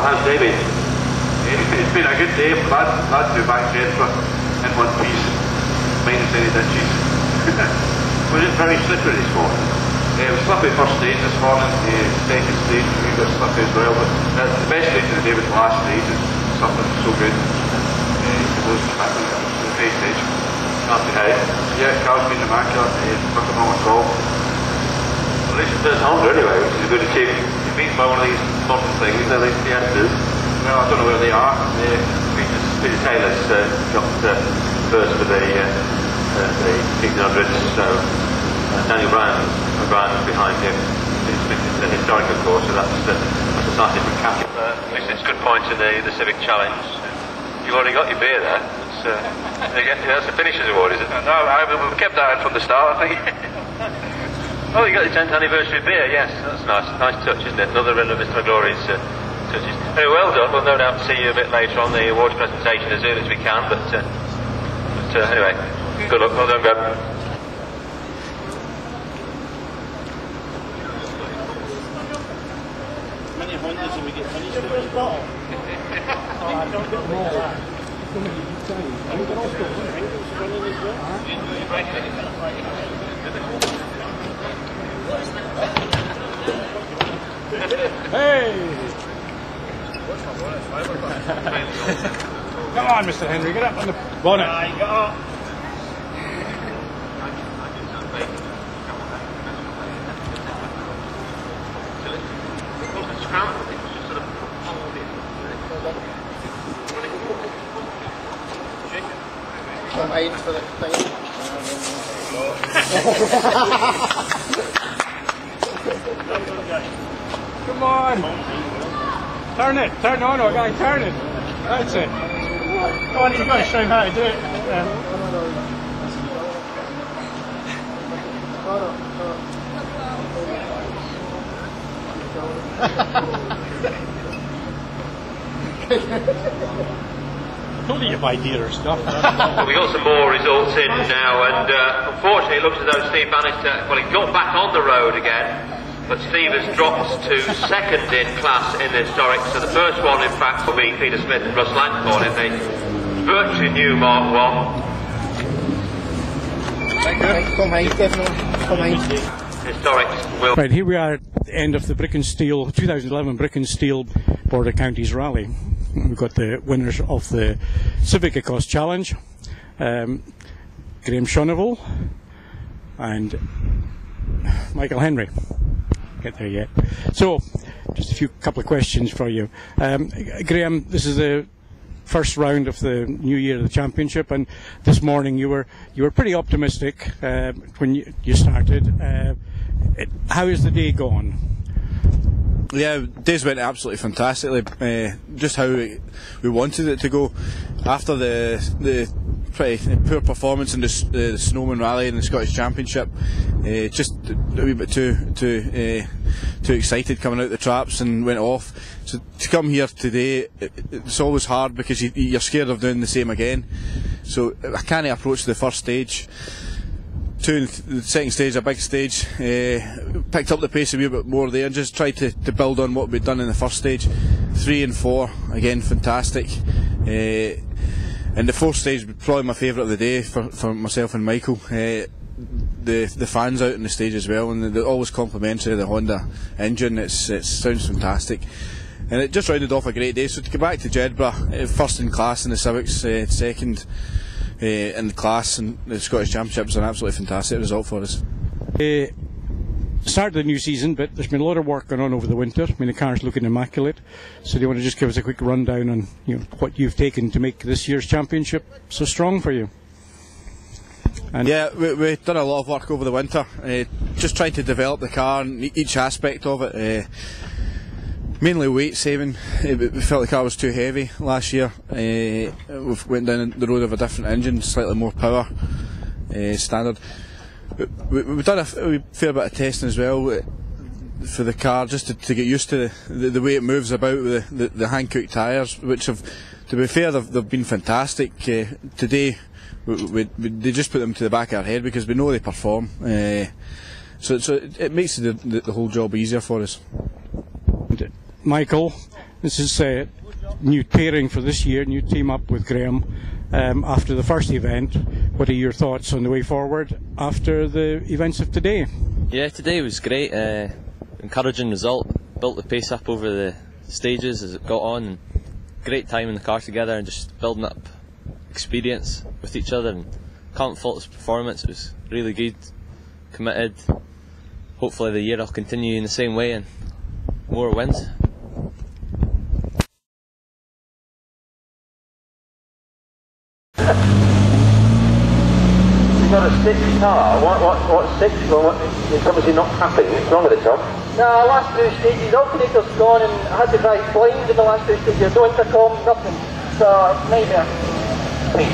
how's David? It's been a good day. Glad to be back to Edinburgh in one piece, minus any ditches. Was it very slippery this morning? It was slippy first stage this morning, the second stage we got slippy as well, but the best stage of the day was the last stage, and something so good. It was the first stage. Can't be high. Yeah, car's been immaculate, nothing wrong at all. At least it does hold anyway, which is a good achievement. It means by one of these modern things, at least the Fiestas. Well, I don't know where they are. Peter Taylor's got first for the 1600s, so Daniel Brown's behind him. It's a historic, of course, so that's a slightly different category. At least it's good points in the Civic Challenge. You've already got your beer there. That's a finisher's award, is it? No, we kept that from the start, I think. Oh, you got the 10th anniversary beer, yes, that's nice. Nice touch, isn't it? Another of Mr. McGlory's touches. Very well done. We'll no doubt see you a bit later on the awards presentation as soon as we can, but anyway, good luck. Well done, Greg. Many Hondas and we get finished with this bottle. Oh, I don't get more of that. I think it's running as well. Hey! Come on, Mr. Henry, get up on the bonnet. Get up. I'm aiming for the thing. Come on! Turn it! No, guys, turn it! That's it! Come on, you've got to show him how to do it. I told you to buy dearer stuff. Well, we got some more results in now, and unfortunately it looks as though Steve Bannister, well, he got back on the road again. But Steve has dropped to second in class in the historic, so the first one in fact will be Peter Smith and Russ Langthorne in the virtually new Mark 1. Thank you. Come on, definitely. Historics will... Right, here we are at the end of the Brick and Steel, 2011 Brick and Steel Border Counties Rally. We've got the winners of the Civic Ecosse Challenge, Graham Shoneville and Michael Henry. Get there yet. So, just a couple of questions for you. Graham, this is the first round of the new year of the championship, and this morning you were pretty optimistic when you started. How is the day gone? Yeah, days went absolutely fantastically. Just how we wanted it to go. After the pretty poor performance in the Snowman Rally and the Scottish Championship, just a wee bit too excited coming out the traps and went off. So to come here today, it's always hard because you're scared of doing the same again. So I kind of approached the first stage. The second stage, a big stage, picked up the pace a wee bit more there and just tried to build on what we'd done in the first stage. 3 and 4, again, fantastic. And the fourth stage was probably my favourite of the day for myself and Michael. The fans out on the stage as well, and they're always complimentary of the Honda engine. It sounds fantastic. And it just rounded off a great day. So to go back to Jedburgh, first in class in the Civics, second in the class and the Scottish Championship was an absolutely fantastic result for us. Start of the new season, but there's been a lot of work going on over the winter. I mean, the car's looking immaculate. So do you want to just give us a quick rundown on what you've taken to make this year's championship so strong for you? And yeah, we've done a lot of work over the winter, just trying to develop the car and each aspect of it. Mainly weight saving. We felt the car was too heavy last year. We went down the road of a different engine, slightly more power standard. We've done a fair bit of testing as well for the car, just to get used to the way it moves about with the hand-cooked tyres, which have, to be fair, they've been fantastic. Today they just put them to the back of our head because we know they perform. So it makes the whole job easier for us. Michael, This is a new pairing for this year, new team up with Graham. After the first event, what are your thoughts on the way forward after the events of today? Yeah, today was great. Encouraging result. Built the pace up over the stages as it got on. Great time in the car together and just building up experience with each other. And can't fault his performance. It was really good, committed. Hopefully the year will continue in the same way and more wins. You've got a stitched car. What's stitched? Well, it's obviously not happy. What's wrong with it, Tom? No, last two stages, alternator's gone and I had to drive blind in the last two stages. No intercom, nothing. So, nightmare.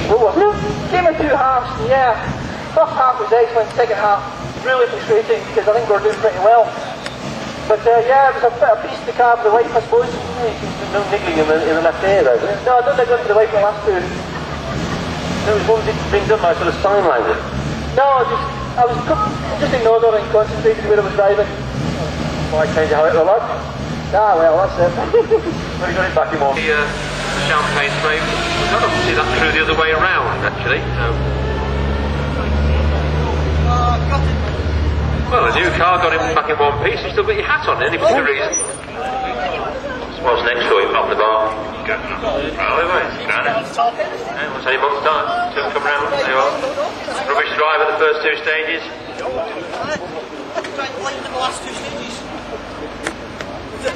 What was it? Game of two halves, yeah. First half was excellent, second half really frustrating because I think we were doing pretty well. But yeah, it was a bit of peace to the car for the wife, I suppose. No niggling in the left ear, though, is it? No, I don't niggle to the wife in the last two. There was one being done by sort of sign language. No, I was just ignored her and concentrated where I was driving. Why change how it will look? Ah, well, that's it. Well, you got it back in more. The champagne frame, I don't see that through the other way around, actually. Well, the new car got him back in one piece. You still got your hat on, any particular reason? What's next for you, off the bar? What's any month's time? Soon come round. There you are. Rubbish driver the first two stages.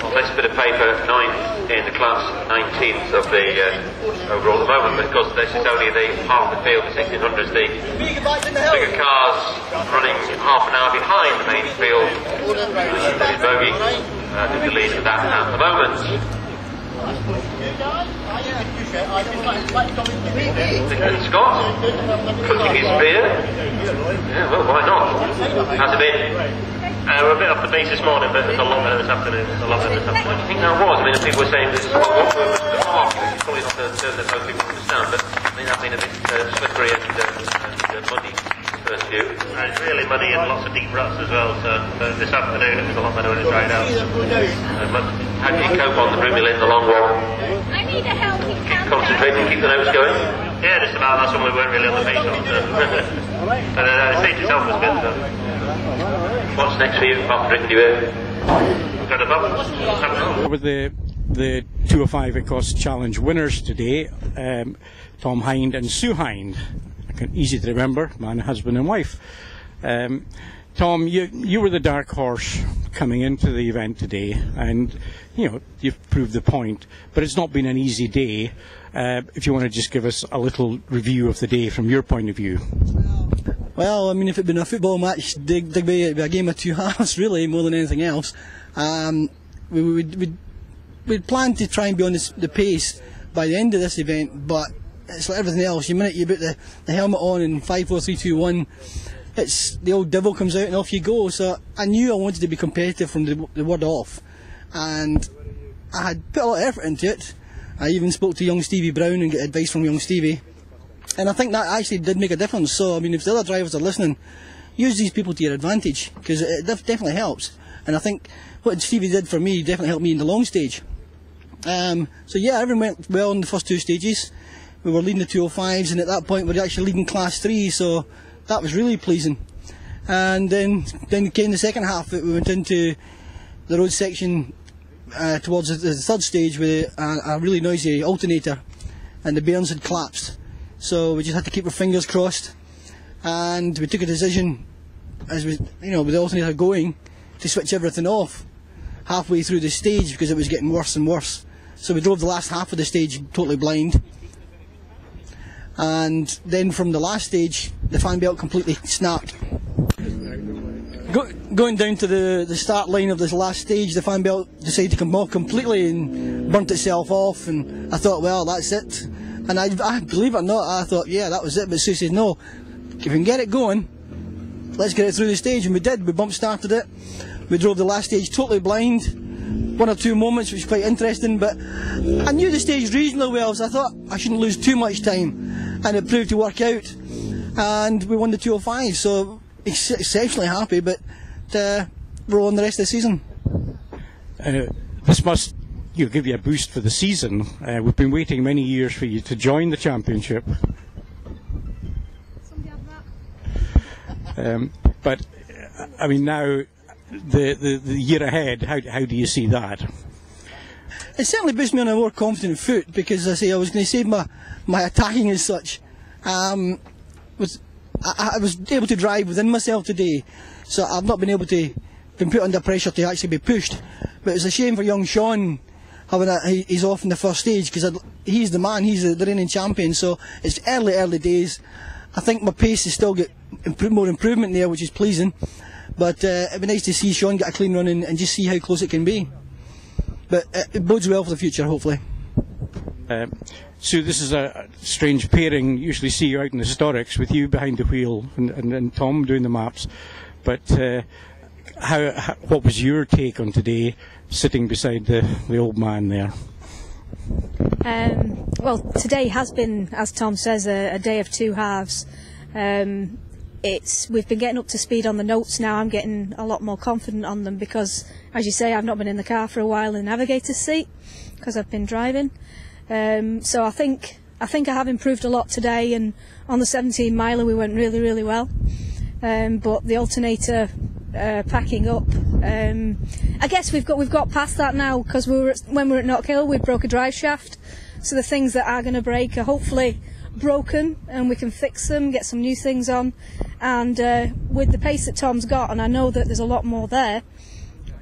Well, this bit of paper, 9th in the class, 19th of the overall at the moment, but of course this is only the half the field, the 1600s, the bigger cars running half an hour behind the main field. Bogey is the lead of that at the moment. Scott, cooking his beer. Yeah, well, why not? How's it been? We're a bit off the base this morning, but it's a lot better this afternoon. I think that was. I mean, people were saying this what was the mark. It's probably not the term that most people understand, but I mean, that's been a bit slippery and muddy first few. It's really muddy and lots of deep ruts as well, so this afternoon it was a lot better when it dried out. How do you cope on the Broomy Lane, the long walk? I need a helping hand. Concentrating, keep the nose going? Yeah, just about. That's when we weren't really on the pace on. But the stage itself was good, so. What's next for you, apart from drinking your beer? Got a bubble. With the 205 Ecosse Challenge winners today, Tom Hind and Sue Hind. Easy to remember, man, husband and wife. Tom, you were the dark horse coming into the event today, and you know you've proved the point. But it's not been an easy day. If you want to just give us a little review of the day from your point of view. Well, I mean, if it'd been a football match, it'd be a game of two halves, really, more than anything else. We'd planned to try and be on the pace by the end of this event, but it's like everything else. The minute you put the helmet on in 5, 4, 3, 2, 1, it's the old devil comes out and off you go. So I knew I wanted to be competitive from the word off, and I had put a lot of effort into it. I even spoke to young Stevie Brown and got advice from young Stevie. And I think that actually did make a difference. So, I mean, if the other drivers are listening, use these people to your advantage, because it definitely helps. And I think what Stevie did for me definitely helped me in the long stage. So yeah, everything went well in the first two stages. We were leading the 205s, and at that point we were actually leading Class 3, so that was really pleasing. And then came the second half. We went into the road section towards the third stage with a really noisy alternator, and the bearings had collapsed. So we just had to keep our fingers crossed, and we took a decision, as with the alternator going, to switch everything off halfway through the stage because it was getting worse and worse. So we drove the last half of the stage totally blind, and then from the last stage the fan belt completely snapped. Going down to the start line of this last stage, the fan belt decided to come off completely and burnt itself off, and I thought, well, that's it. And I believe it or not, I thought, yeah, that was it. But Sue said, no, if we can get it going, let's get it through the stage. And we did. We bump started it. We drove the last stage totally blind. One or two moments, which was quite interesting. But I knew the stage reasonably well, so I thought I shouldn't lose too much time. And it proved to work out. And we won the 205. So exceptionally happy. But we're on the rest of the season. This must give you a boost for the season. We've been waiting many years for you to join the championship. But I mean, now the year ahead, how do you see that? It certainly puts me on a more confident foot, because I was going to save my attacking as such. I was able to drive within myself today, so I've not been put under pressure to actually be pushed. But it's a shame for young Sean he's off in the first stage, because he's the man, he's the reigning champion. So it's early days. I think my pace has still got more improvement there, which is pleasing. But it'd be nice to see Sean get a clean run and just see how close it can be. But it bodes well for the future, hopefully. Sue, this is a strange pairing. Usually see you out in historics with you behind the wheel and Tom doing the maps. But what was your take on today, sitting beside the old man there? Well, today has been, as Tom says, a day of two halves. We've been getting up to speed on the notes now. I'm getting a lot more confident on them because, as you say, I've not been in the car for a while in the navigator's seat because I've been driving. So I think I have improved a lot today, and on the 17 miler we went really well. But the alternator packing up, I guess we've got past that now, because when we were at Knockhill we broke a drive shaft. So the things that are going to break are hopefully broken, and we can fix them, get some new things on. And with the pace that Tom's got, and I know that there's a lot more there,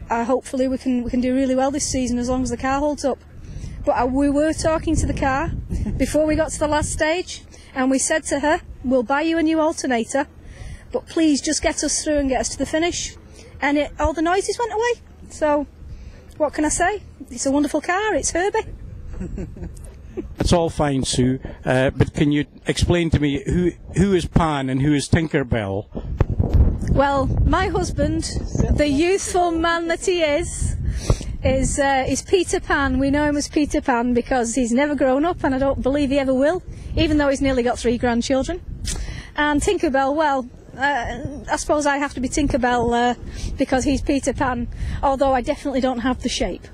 hopefully we can do really well this season as long as the car holds up. But we were talking to the car before we got to the last stage, and we said to her, we'll buy you a new alternator, but please just get us through and get us to the finish. And all the noises went away. So what can I say? It's a wonderful car, it's Herbie. That's all fine, Sue, but can you explain to me who is Pan and who is Tinkerbell? Well, my husband, the youthful man that he is Peter Pan. We know him as Peter Pan because he's never grown up, and I don't believe he ever will, even though he's nearly got 3 grandchildren. And Tinkerbell, well, I suppose I have to be Tinkerbell because he's Peter Pan, although I definitely don't have the shape.